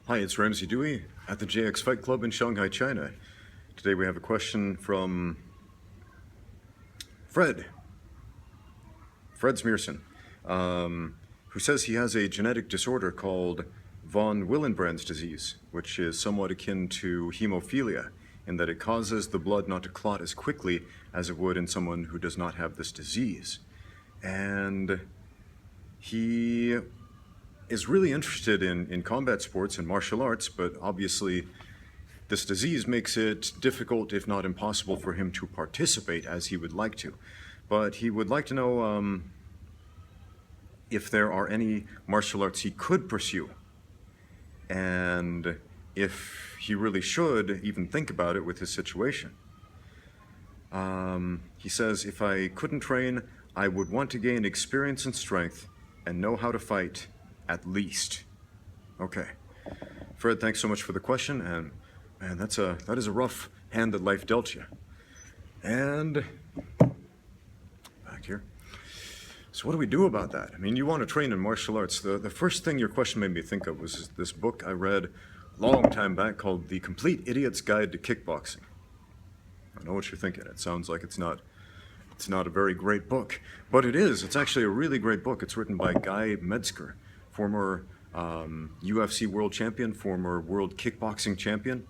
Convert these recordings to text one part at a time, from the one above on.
Hi, it's Ramsey Dewey at the JX Fight Club in Shanghai, China. Today we have a question from Fred Smearson, who says he has a genetic disorder called von Willebrand disease, which is somewhat akin to hemophilia in that it causes the blood not to clot as quickly as it would in someone who does not have this disease. And he is really interested in combat sports and martial arts, but obviously this disease makes it difficult, if not impossible, for him to participate as he would like to. But he would like to know if there are any martial arts he could pursue, and if he really should even think about it with his situation. He says, if I couldn't train, I would want to gain experience and strength and know how to fight at least. Okay. Fred, thanks so much for the question, and man, that is a rough hand that life dealt you. And back here. So what do we do about that? I mean, you want to train in martial arts. The first thing your question made me think of was this book I read a long time back called The Complete Idiot's Guide to Kickboxing. I know what you're thinking. It sounds like it's not a very great book, but it is. It's actually a really great book. It's written by Guy Metzger, former UFC world champion, former world kickboxing champion.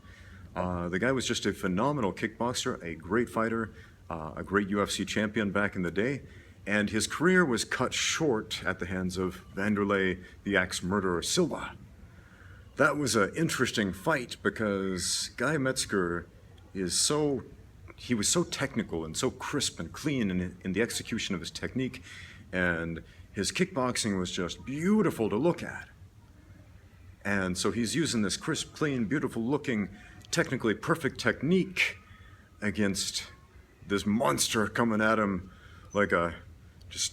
The guy was just a phenomenal kickboxer, a great fighter, a great UFC champion back in the day, and his career was cut short at the hands of Vanderlei the Axe Murderer Silva. That was an interesting fight because Guy Metzger he was so technical and so crisp and clean in the execution of his technique, and his kickboxing was just beautiful to look at. And so he's using this crisp, clean, beautiful looking, technically perfect technique against this monster coming at him like this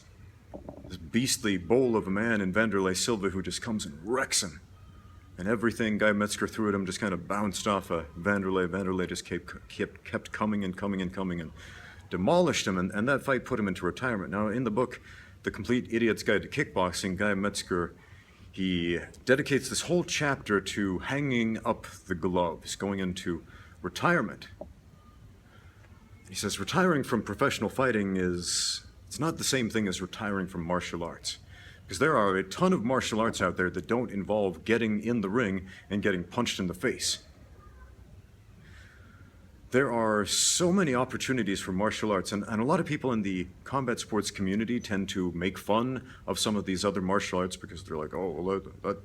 beastly bowl of a man in Vanderlei Silva, who just comes and wrecks him. And everything Guy Metzger threw at him just kind of bounced off of Vanderlei. Vanderlei just kept coming and coming and coming and demolished him, and that fight put him into retirement. Now, in the book, The Complete Idiot's Guide to Kickboxing, Guy Metzger, he dedicates this whole chapter to hanging up the gloves, going into retirement. He says retiring from professional fighting it's not the same thing as retiring from martial arts. Because there are a ton of martial arts out there that don't involve getting in the ring and getting punched in the face. There are so many opportunities for martial arts, and a lot of people in the combat sports community tend to make fun of some of these other martial arts because they're like, oh, well,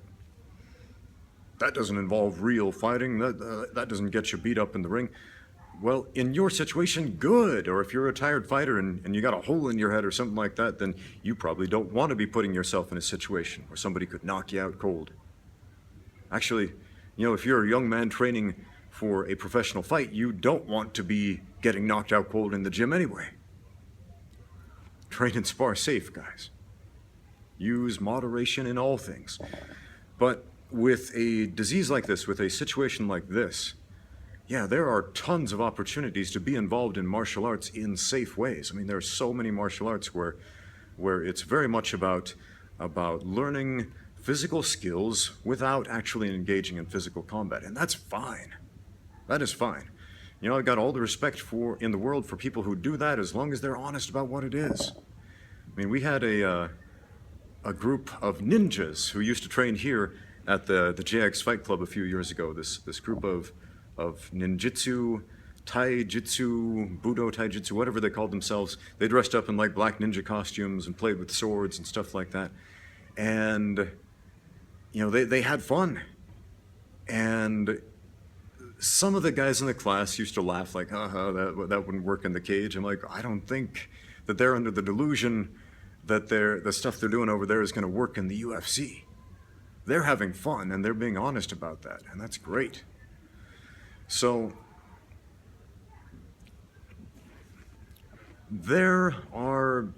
that doesn't involve real fighting, that doesn't get you beat up in the ring. Well, in your situation, good. Or if you're a retired fighter and you got a hole in your head or something like that, then you probably don't want to be putting yourself in a situation where somebody could knock you out cold. Actually, if you're a young man training for a professional fight, you don't want to be getting knocked out cold in the gym anyway. Train and spar safe, guys. Use moderation in all things. But with a disease like this, with a situation like this, yeah, there are tons of opportunities to be involved in martial arts in safe ways. I mean, there are so many martial arts where it's very much about learning physical skills without actually engaging in physical combat, and that's fine. That is fine. I've got all the respect in the world for people who do that as long as they're honest about what it is. I mean, we had a group of ninjas who used to train here at the JX Fight Club a few years ago. This group of ninjutsu, taijutsu, budo taijutsu, whatever they called themselves. They dressed up in like black ninja costumes and played with swords and stuff like that. And, they had fun. And some of the guys in the class used to laugh like, that wouldn't work in the cage. I'm like, I don't think that they're under the delusion that the stuff they're doing over there is going to work in the UFC. They're having fun and they're being honest about that, and that's great. So there are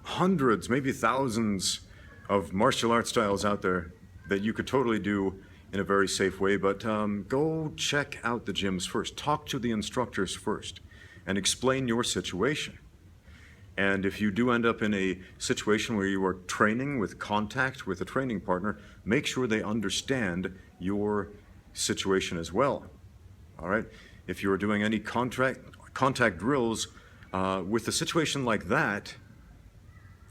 hundreds, maybe thousands of martial arts styles out there that you could totally do in a very safe way, but go check out the gyms first. Talk to the instructors first and explain your situation. And if you do end up in a situation where you are training with contact with a training partner, make sure they understand your situation as well. All right? If you are doing any contact drills with a situation like that,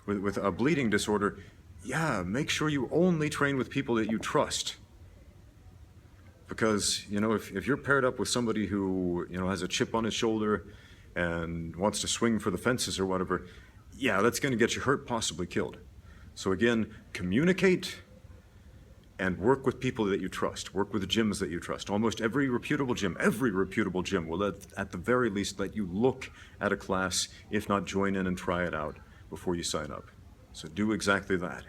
with a bleeding disorder, yeah, make sure you only train with people that you trust. Because, you know, if you're paired up with somebody who, you know, has a chip on his shoulder and wants to swing for the fences or whatever, yeah, that's going to get you hurt, possibly killed. So again, communicate and work with people that you trust. Work with the gyms that you trust. Almost every reputable gym will at the very least let you look at a class, if not join in and try it out before you sign up. So do exactly that.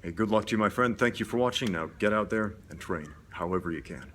Hey, good luck to you, my friend. Thank you for watching. Now get out there and train however you can.